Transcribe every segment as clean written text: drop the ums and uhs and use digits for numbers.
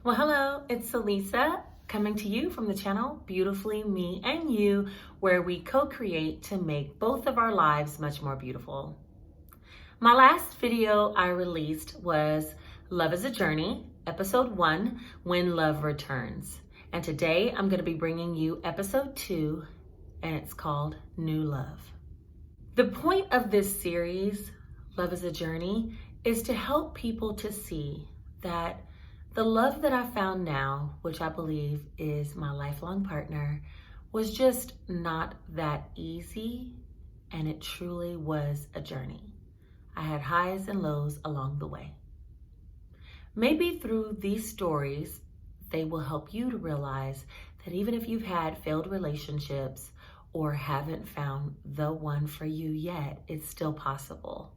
Well, hello, it's Elisa coming to you from the channel Beautifully Me and You, where we co-create to make both of our lives much more beautiful. My last video I released was Love is a Journey, episode 1, When Love Returns. And today I'm going to be bringing you episode 2, and it's called New Love. The point of this series, Love is a Journey, is to help people to see that the love that I found now, which I believe is my lifelong partner, was just not that easy, and it truly was a journey. I had highs and lows along the way. Maybe through these stories, they will help you to realize that even if you've had failed relationships or haven't found the one for you yet, it's still possible.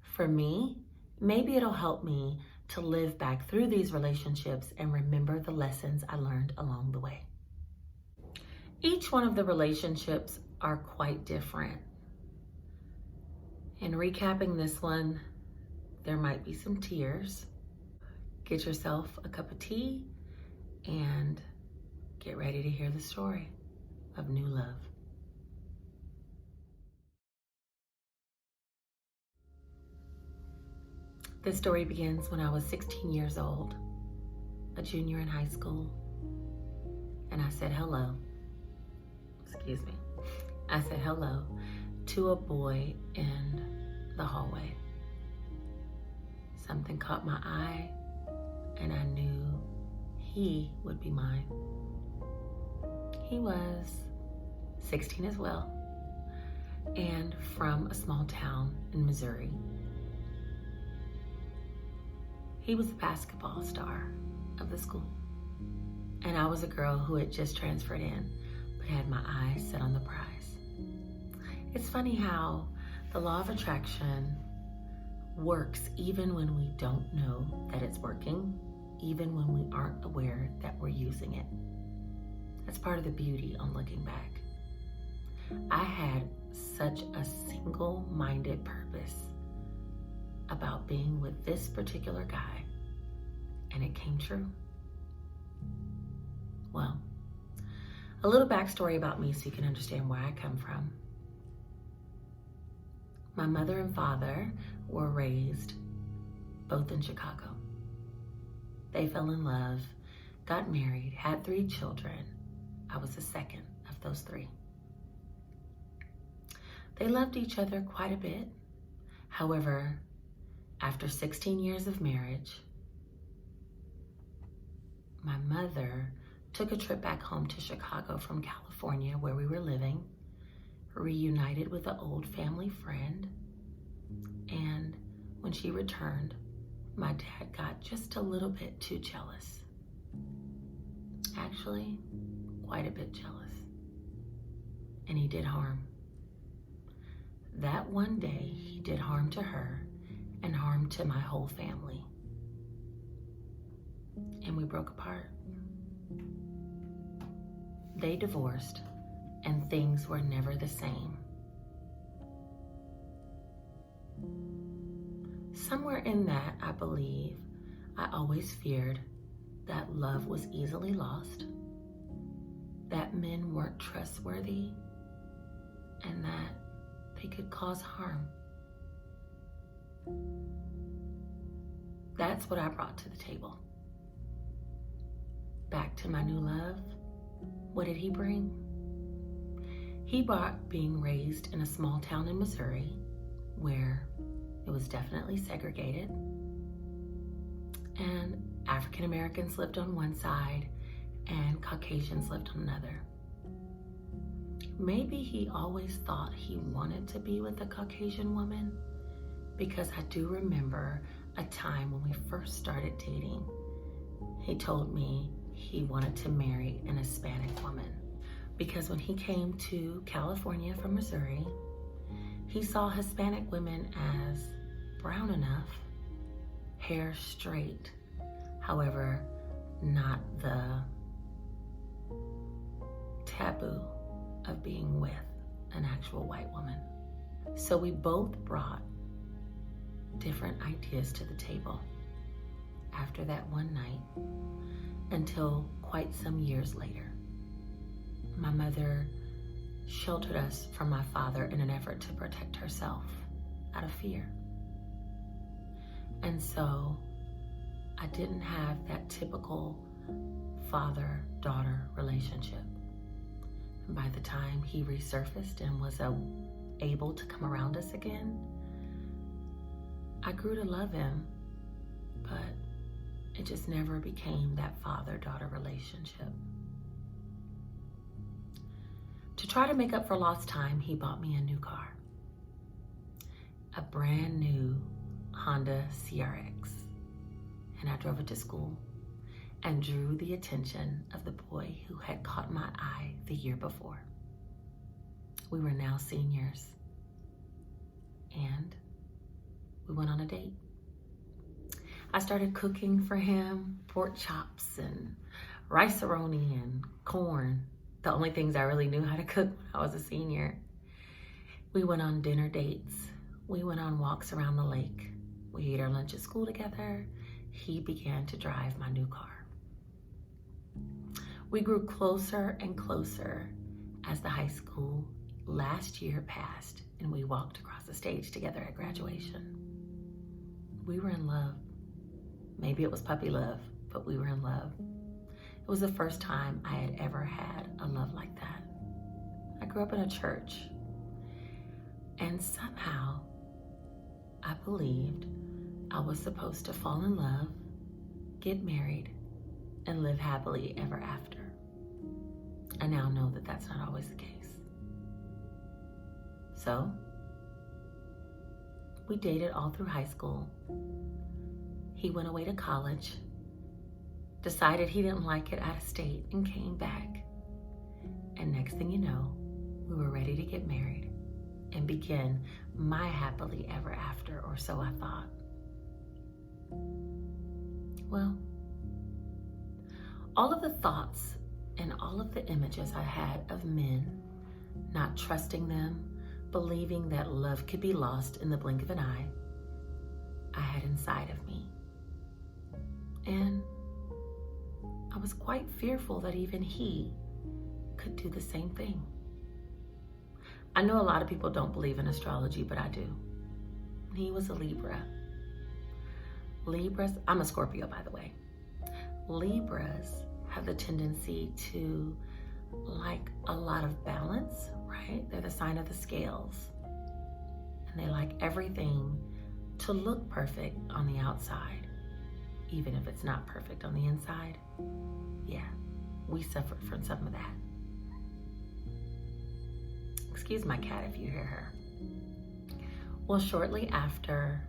For me, maybe it'll help me to live back through these relationships and remember the lessons I learned along the way. Each one of the relationships are quite different. In recapping this one, there might be some tears. Get yourself a cup of tea and get ready to hear the story of new love. This story begins when I was 16 years old, a junior in high school, and I said hello to a boy in the hallway. Something caught my eye, and I knew he would be mine. He was 16 as well, and from a small town in Missouri. He was a basketball star of the school, and I was a girl who had just transferred in, but had my eyes set on the prize. It's funny how the law of attraction works even when we don't know that it's working, even when we aren't aware that we're using it. That's part of the beauty on looking back. I had such a single-minded purpose about being with this particular guy, and it came true. Well, a little backstory about me so you can understand where I come from. My mother and father were raised both in Chicago. They fell in love, got married, had 3 children. I was the second of those 3. They loved each other quite a bit. However, after 16 years of marriage, my mother took a trip back home to Chicago from California, where we were living, reunited with an old family friend, and when she returned, my dad got just a little bit too jealous. Actually, quite a bit jealous. And he did harm. That one day, he did harm to her and harm to my whole family. And we broke apart. They divorced, and things were never the same. Somewhere in that, I believe, I always feared that love was easily lost, that men weren't trustworthy, and that they could cause harm. That's what I brought to the table. Back to my new love, what did he bring? He brought being raised in a small town in Missouri where it was definitely segregated, and African Americans lived on one side and Caucasians lived on another. Maybe he always thought he wanted to be with a Caucasian woman, because I do remember a time when we first started dating, he told me he wanted to marry an Hispanic woman. Because when he came to California from Missouri, he saw Hispanic women as brown enough, hair straight, however, not the taboo of being with an actual white woman. So we both brought different ideas to the table. after that one night until quite some years later. My mother sheltered us from my father in an effort to protect herself out of fear. And so I didn't have that typical father-daughter relationship. And by the time he resurfaced and was able to come around us again, I grew to love him, but it just never became that father-daughter relationship. To try to make up for lost time, he bought me a new car, a brand new Honda CRX, and I drove it to school and drew the attention of the boy who had caught my eye the year before. We were now seniors, and we went on a date. I started cooking for him pork chops and rice-a-roni and corn, the only things I really knew how to cook when I was a senior. We went on dinner dates. We went on walks around the lake. We ate our lunch at school together. He began to drive my new car. We grew closer and closer as the high school last year passed and we walked across the stage together at graduation. We were in love. Maybe it was puppy love, but we were in love. It was the first time I had ever had a love like that. I grew up in a church, and somehow I believed I was supposed to fall in love, get married, and live happily ever after. I now know that that's not always the case. So, we dated all through high school. He went away to college, decided he didn't like it out of state, and came back. And next thing you know, we were ready to get married and begin my happily ever after, or so I thought. Well, all of the thoughts and all of the images I had of men, not trusting them, believing that love could be lost in the blink of an eye, I had inside of me. And I was quite fearful that even he could do the same thing. I know a lot of people don't believe in astrology, but I do. He was a Libra. Libras, I'm a Scorpio, by the way. Libras have the tendency to like a lot of balance, right? They're the sign of the scales. And they like everything to look perfect on the outside, even if it's not perfect on the inside. Yeah, we suffered from some of that. Excuse my cat if you hear her. Well, shortly after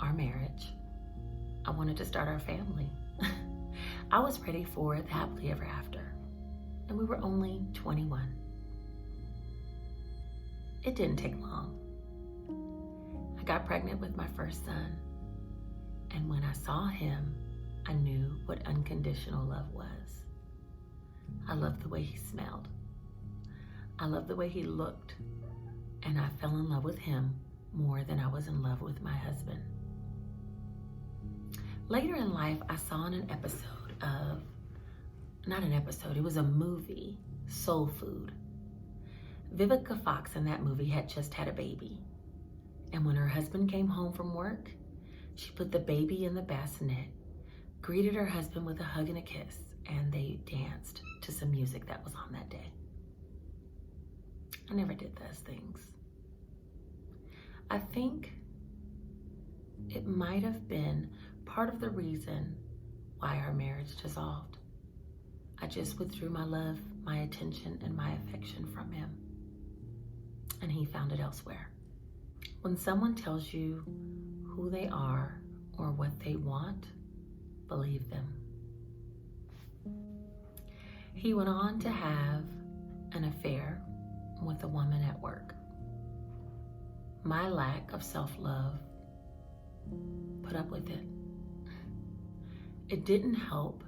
our marriage, I wanted to start our family. I was ready for the happily ever after, and we were only 21. It didn't take long. I got pregnant with my first son, and when I saw him, I knew what unconditional love was. I loved the way he smelled. I loved the way he looked, and I fell in love with him more than I was in love with my husband. Later in life, I saw in an episode of, not an episode, it was a movie, Soul Food. Vivica Fox in that movie had just had a baby. And when her husband came home from work, she put the baby in the bassinet, greeted her husband with a hug and a kiss, and they danced to some music that was on that day. I never did those things. I think it might have been part of the reason why our marriage dissolved. I just withdrew my love, my attention, and my affection from him, and he found it elsewhere. When someone tells you who they are or what they want, believe them. He went on to have an affair with a woman at work. My lack of self-love put up with it. It didn't help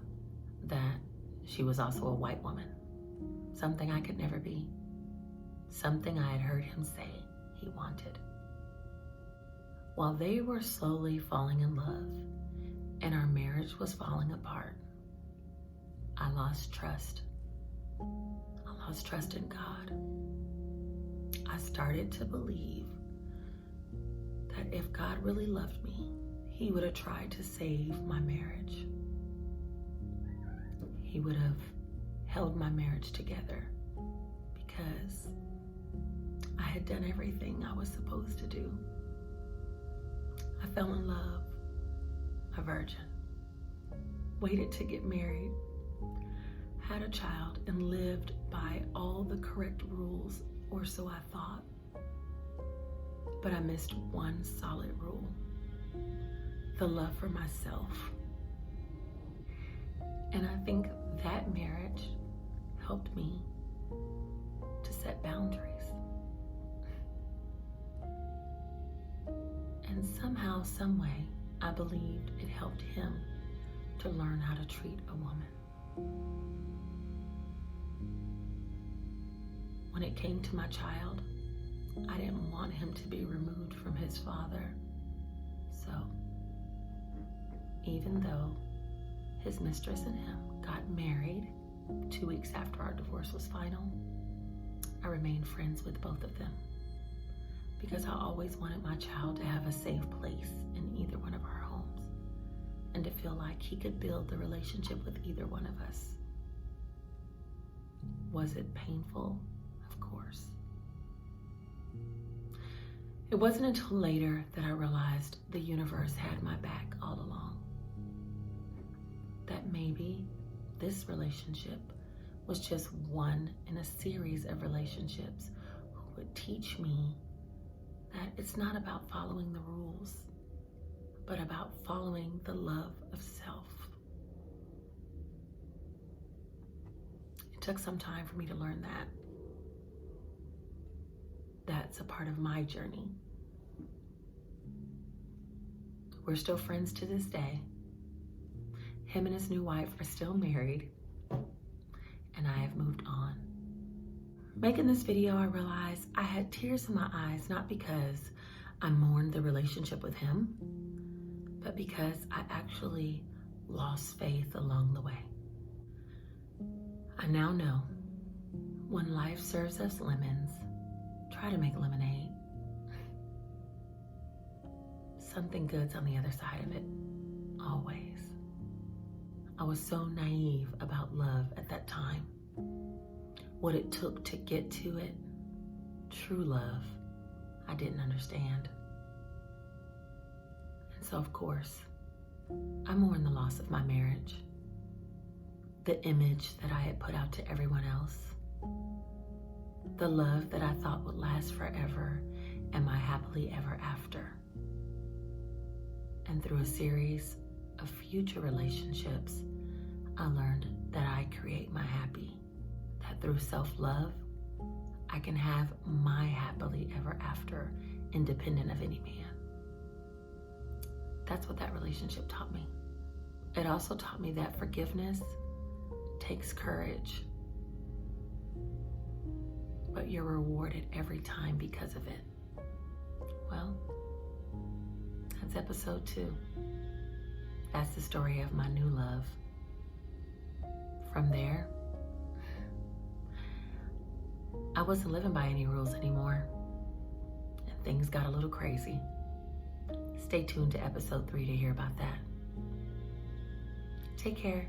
that she was also a white woman, something I could never be, something I had heard him say he wanted. While they were slowly falling in love and our marriage marriage was falling apart. I lost trust. I lost trust in God. I started to believe that if God really loved me, He would have tried to save my marriage. He would have held my marriage together because I had done everything I was supposed to do. I fell in love, a virgin, waited to get married, had a child, and lived by all the correct rules, or so I thought. But I missed one solid rule: the love for myself. And I think that marriage helped me to set boundaries. And somehow, some way, I believed it helped him to learn how to treat a woman. When it came to my child, I didn't want him to be removed from his father. So, even though his mistress and him got married 2 weeks after our divorce was final, I remained friends with both of them because I always wanted my child to have a safe place in either one of our homes and to feel like he could build the relationship with either one of us. Was it painful? Of course. It wasn't until later that I realized the universe had my back all along. That maybe this relationship was just one in a series of relationships who would teach me that it's not about following the rules, but about following the love of self. It took some time for me to learn that. That's a part of my journey. We're still friends to this day. Him and his new wife are still married, and I have moved on. Making this video, I realized I had tears in my eyes, not because I mourned the relationship with him, but because I actually lost faith along the way. I now know when life serves us lemons, try to make lemonade. Something good's on the other side of it, always. I was so naive about love at that time. What it took to get to it, true love, I didn't understand. And so, of course, I mourn the loss of my marriage, the image that I had put out to everyone else, the love that I thought would last forever, and my happily ever after. And through a series of future relationships, I learned that I create my happy, that through self-love, I can have my happily ever after, independent of any man. That's what that relationship taught me. It also taught me that forgiveness takes courage, but you're rewarded every time because of it. Well, that's episode 2. That's the story of my new love. From there, I wasn't living by any rules anymore, and things got a little crazy. Stay tuned to episode 3 to hear about that. Take care.